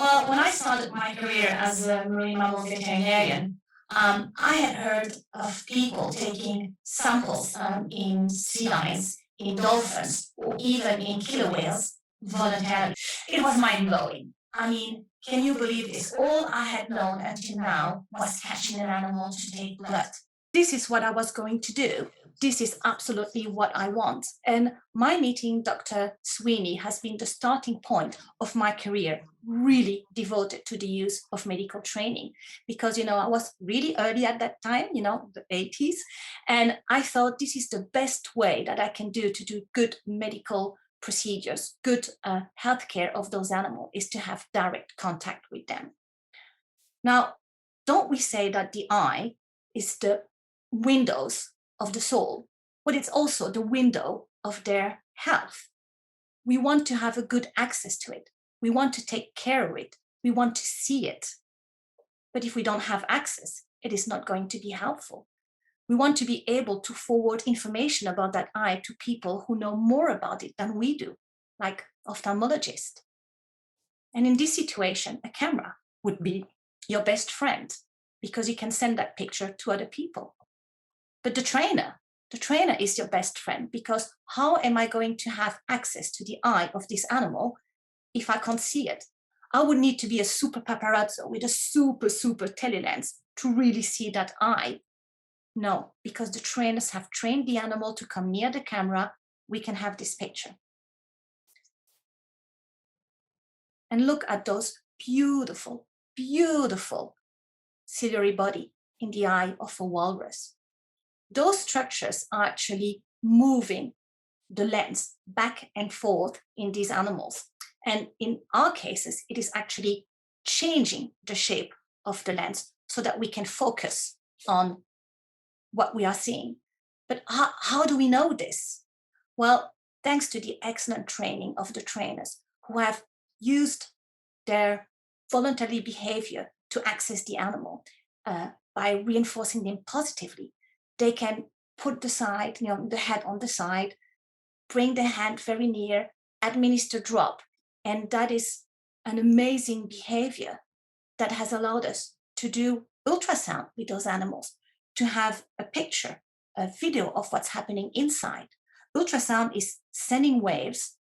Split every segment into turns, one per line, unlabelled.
Well, when I started my career as a marine mammal veterinarian, I had heard of people taking samples in sea lions, in dolphins, or even in killer whales voluntarily. It was mind blowing. I mean, can you believe this? All I had known until now was catching an animal to take blood. This is what I was going to do. This is absolutely what I want. And my meeting Dr. Sweeney has been the starting point of my career, really devoted to the use of medical training. Because, I was really early at that time, the 80s. And I thought this is the best way that I can do to do good medical procedures, good healthcare of those animals, is to have direct contact with them. Now, don't we say that the eye is the windows of the soul, but it's also the window of their health. We want to have a good access to it. We want to take care of it. We want to see it. But if we don't have access, it is not going to be helpful. We want to be able to forward information about that eye to people who know more about it than we do, like ophthalmologists. And in this situation, a camera would be your best friend because you can send that picture to other people. But the trainer is your best friend, because how am I going to have access to the eye of this animal if I can't see it? I would need to be a super paparazzo with a super telelens to really see that eye. No, because the trainers have trained the animal to come near the camera, we can have this picture. And look at those beautiful ciliary body in the eye of a walrus. Those structures are actually moving the lens back and forth in these animals. And in our cases, it is actually changing the shape of the lens so that we can focus on what we are seeing. But how do we know this? Well, thanks to the excellent training of the trainers who have used their voluntary behavior to access the animal by reinforcing them positively. They can put the head on the side, bring the hand very near, administer drop. And that is an amazing behavior that has allowed us to do ultrasound with those animals, to have a picture, a video of what's happening inside. Ultrasound is sending waves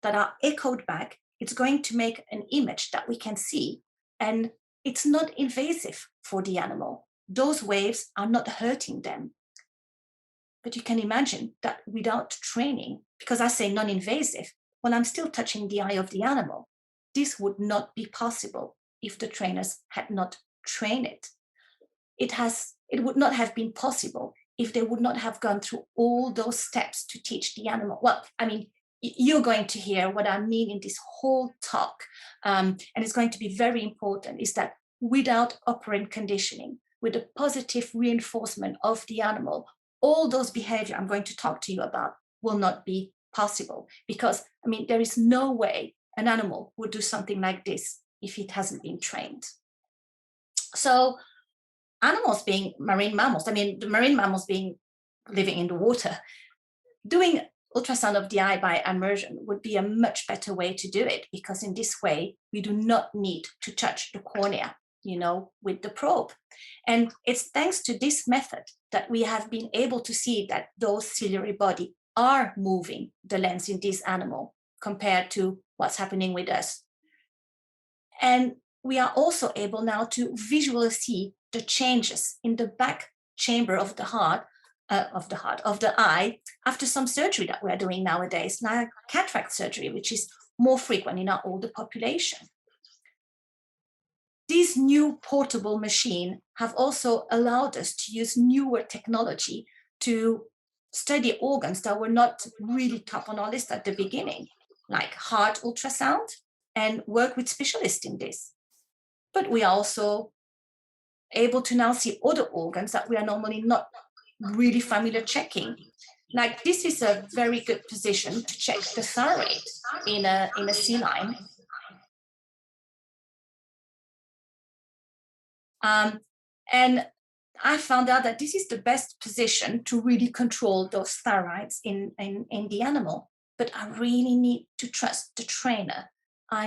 that are echoed back. It's going to make an image that we can see, and it's not invasive for the animal. Those waves are not hurting them. But you can imagine that without training, because I say non-invasive, well, I'm still touching the eye of the animal. This would not be possible if the trainers had not trained it. It would not have been possible if they would not have gone through all those steps to teach the animal. Well, I mean, you're going to hear what I mean in this whole talk, and it's going to be very important, is that without operant conditioning, with a positive reinforcement of the animal, all those behavior I'm going to talk to you about will not be possible. Because, I mean, there is no way an animal would do something like this if it hasn't been trained. So animals being marine mammals, the marine mammals being living in the water, doing ultrasound of the eye by immersion would be a much better way to do it, because in this way, we do not need to touch the cornea, with the probe. And it's thanks to this method that we have been able to see that those ciliary body are moving the lens in this animal compared to what's happening with us. And we are also able now to visually see the changes in the back chamber of the eye after some surgery that we're doing nowadays, like cataract surgery, which is more frequent in our older population. These new portable machines have also allowed us to use newer technology to study organs that were not really top on our list at the beginning, like heart ultrasound, and work with specialists in this. But we are also able to now see other organs that we are normally not really familiar checking. Like, this is a very good position to check the thyroid in a sea lion. And I found out that this is the best position to really control those thyroids in the animal. But I really need to trust the trainer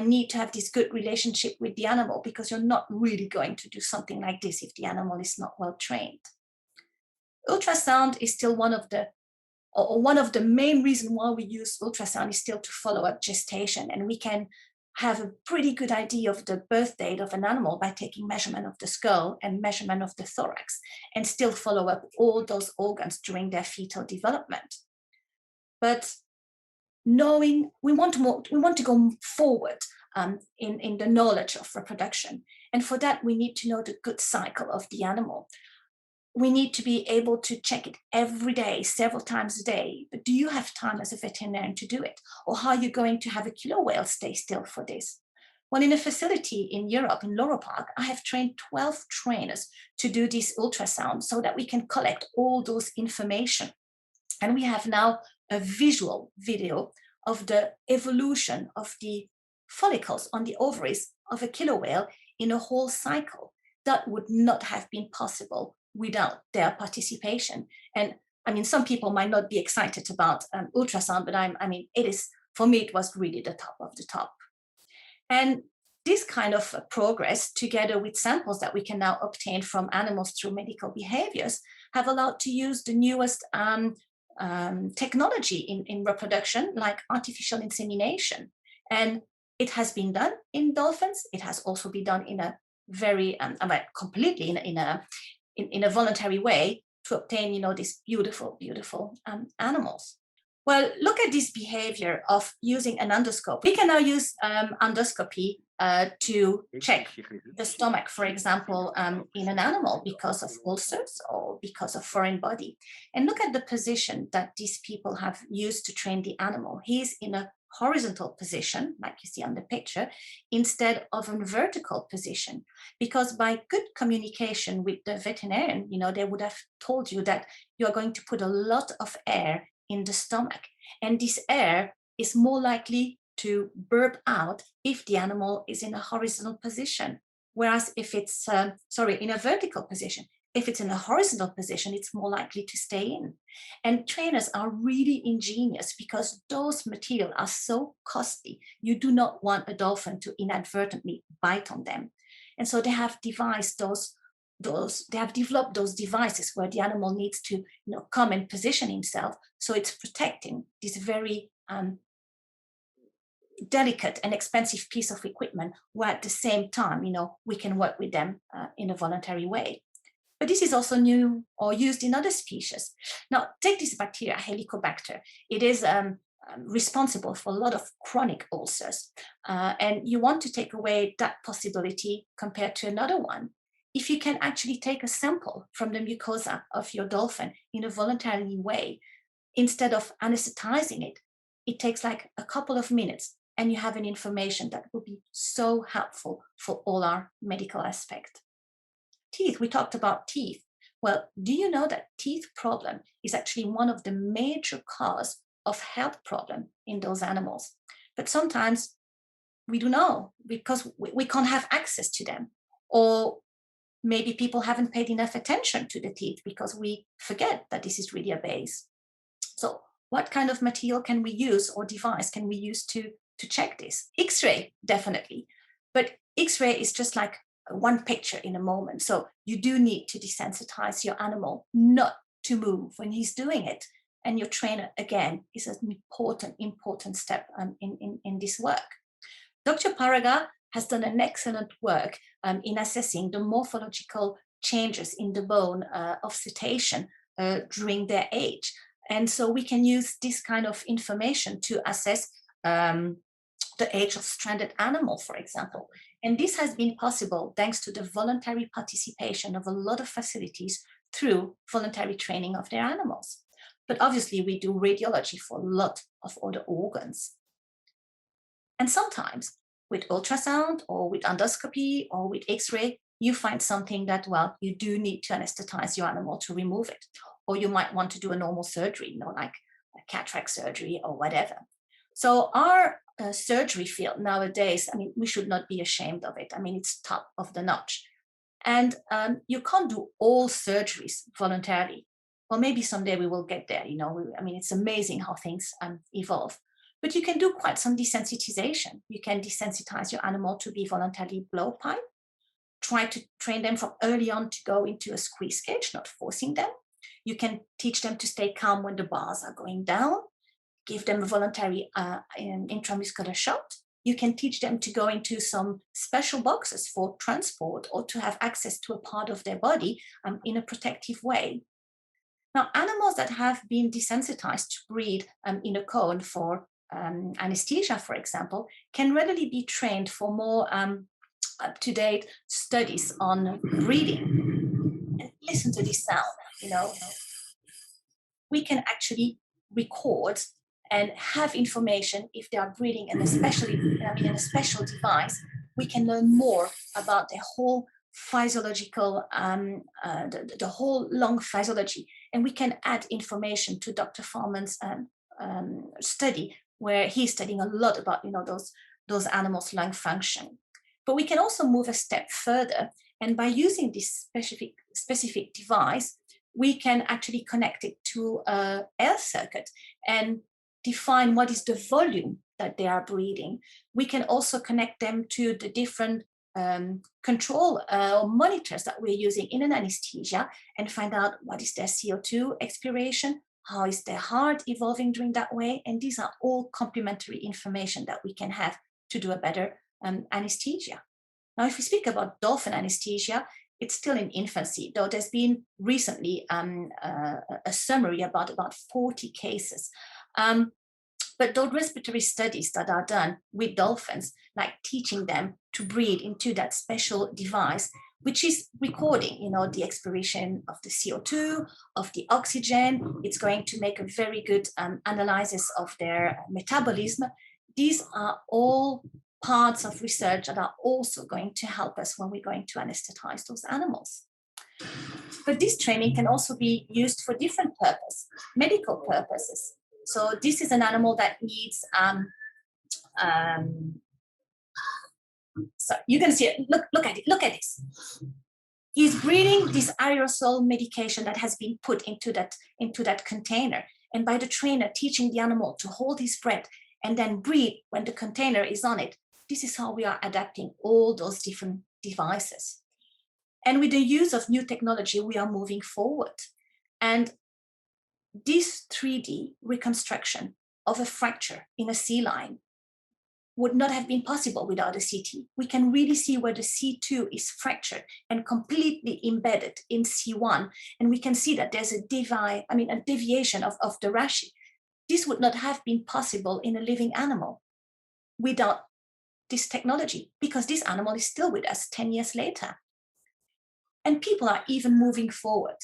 need to have this good relationship with the animal, because you're not really going to do something like this if the animal is not well trained. Ultrasound is still one of the main reasons why we use ultrasound is still to follow up gestation, and we can have a pretty good idea of the birth date of an animal by taking measurement of the skull and measurement of the thorax, and still follow up all those organs during their fetal development. But knowing we want to go forward in the knowledge of reproduction, and for that we need to know the good cycle of the animal. We need to be able to check it every day, several times a day. But do you have time as a veterinarian to do it? Or how are you going to have a killer whale stay still for this? Well, in a facility in Europe, in Loro Park, I have trained 12 trainers to do this ultrasound so that we can collect all those information. And we have now a visual video of the evolution of the follicles on the ovaries of a killer whale in a whole cycle. That would not have been possible without their participation. And I mean, some people might not be excited about ultrasound, but it is, for me, it was really the top of the top. And this kind of progress, together with samples that we can now obtain from animals through medical behaviors, have allowed to use the newest technology in reproduction, like artificial insemination. And it has been done in dolphins. It has also been done in a very, completely in a voluntary way to obtain, these beautiful, beautiful animals. Well, look at this behavior of using an endoscope. We can now use endoscopy to check the stomach, for example, in an animal because of ulcers or because of foreign body. And look at the position that these people have used to train the animal. He's in a horizontal position, like you see on the picture, instead of a vertical position. Because by good communication with the veterinarian, they would have told you that you're going to put a lot of air in the stomach. And this air is more likely to burp out if the animal is in a horizontal position. Whereas if it's, in a vertical position, if it's in a horizontal position, it's more likely to stay in. And trainers are really ingenious because those materials are so costly. You do not want a dolphin to inadvertently bite on them. And so they have devised they have developed those devices where the animal needs to come and position himself. So it's protecting this very delicate and expensive piece of equipment, where at the same time, we can work with them in a voluntary way. But this is also new or used in other species. Now, take this bacteria, Helicobacter. It is responsible for a lot of chronic ulcers. And you want to take away that possibility compared to another one. If you can actually take a sample from the mucosa of your dolphin in a voluntary way, instead of anesthetizing it, it takes like a couple of minutes and you have an information that will be so helpful for all our medical aspect. Teeth, we talked about teeth. Well, do you know that teeth problem is actually one of the major cause of health problem in those animals? But sometimes we don't know because we can't have access to them. Or maybe people haven't paid enough attention to the teeth because we forget that this is really a base. So what kind of material can we use or device can we use to check this? X-ray, definitely. But X-ray is just like one picture in a moment. So you do need to desensitize your animal not to move when he's doing it. And your trainer, again, is an important step in this work. Dr. Paraga has done an excellent work in assessing the morphological changes in the bone of cetacean during their age. And so we can use this kind of information to assess the age of stranded animal, for example. And this has been possible thanks to the voluntary participation of a lot of facilities through voluntary training of their animals. But obviously we do radiology for a lot of other organs. And sometimes with ultrasound or with endoscopy or with X-ray, you find something that, well, you do need to anesthetize your animal to remove it. Or you might want to do a normal surgery, like a cataract surgery or whatever. So our surgery field nowadays, we should not be ashamed of it. It's top of the notch. And you can't do all surgeries voluntarily. Well, maybe someday we will get there, it's amazing how things evolve. But you can do quite some desensitization. You can desensitize your animal to be voluntarily blowpipe. Try to train them from early on to go into a squeeze cage, not forcing them. You can teach them to stay calm when the bars are going down. Give them a voluntary intramuscular shot. You can teach them to go into some special boxes for transport or to have access to a part of their body in a protective way. Now, animals that have been desensitized to breathe in a cone for anesthesia, for example, can readily be trained for more up-to-date studies on breathing. And listen to this sound, we can actually record and have information if they are breathing in a special device. We can learn more about the whole physiological, the whole lung physiology, and we can add information to Dr. Farman's study, where he's studying a lot about those animals' lung function. But we can also move a step further, and by using this specific device, we can actually connect it to an air circuit and define what is the volume that they are breathing. We can also connect them to the different control or monitors that we're using in an anesthesia and find out what is their CO2 expiration, how is their heart evolving during that way. And these are all complementary information that we can have to do a better anesthesia. Now, if we speak about dolphin anesthesia, it's still in infancy, though there's been recently a summary about 40 cases. But those respiratory studies that are done with dolphins, like teaching them to breathe into that special device, which is recording, the expiration of the CO2, of the oxygen. It's going to make a very good analysis of their metabolism. These are all parts of research that are also going to help us when we're going to anesthetize those animals. But this training can also be used for different purposes, medical purposes. So this is an animal that needs, so you can see it, look at it, look at this. He's breathing this aerosol medication that has been put into that container. And by the trainer teaching the animal to hold his breath and then breathe when the container is on it, this is how we are adapting all those different devices. And with the use of new technology, we are moving forward. And this 3D reconstruction of a fracture in a sea lion would not have been possible without a CT. We can really see where the C2 is fractured and completely embedded in C1. And we can see that there's a deviation of the rashi. This would not have been possible in a living animal without this technology, because this animal is still with us 10 years later. And people are even moving forward.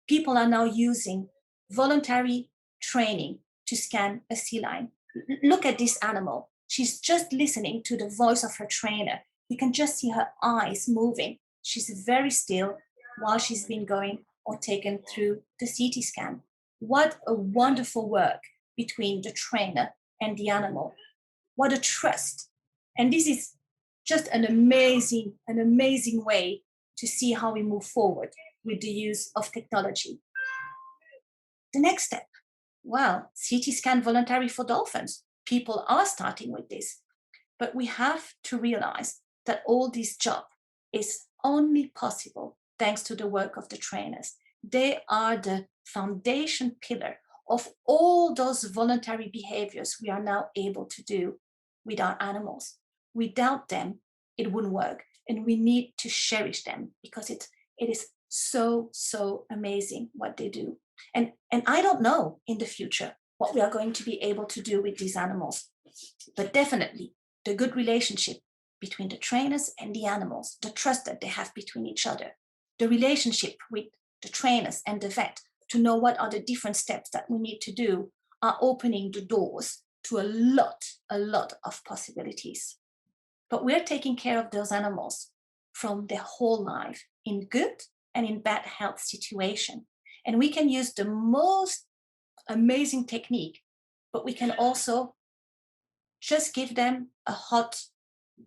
People are now using voluntary training to scan a sea lion. Look at this animal. She's just listening to the voice of her trainer. You can just see her eyes moving. She's very still while she's been going or taken through the CT scan. What a wonderful work between the trainer and the animal. What a trust. And this is just an amazing way to see how we move forward with the use of technology. The next step, well, CT scan voluntary for dolphins. People are starting with this, but we have to realize that all this job is only possible thanks to the work of the trainers. They are the foundation pillar of all those voluntary behaviors we are now able to do with our animals. Without them, it wouldn't work. And we need to cherish them because it is so amazing what they do. And I don't know in the future what we are going to be able to do with these animals, but definitely the good relationship between the trainers and the animals, the trust that they have between each other, the relationship with the trainers and the vet to know what are the different steps that we need to do are opening the doors to a lot of possibilities. But we're taking care of those animals from their whole life in good and in bad health situation. And we can use the most amazing technique, but we can also just give them a hot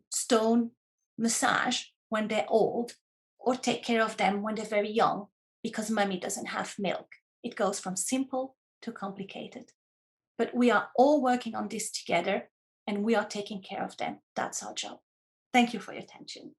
stone massage when they're old, or take care of them when they're very young because mommy doesn't have milk. It goes from simple to complicated. but we are all working on this together and we are taking care of them. That's our job. Thank you for your attention.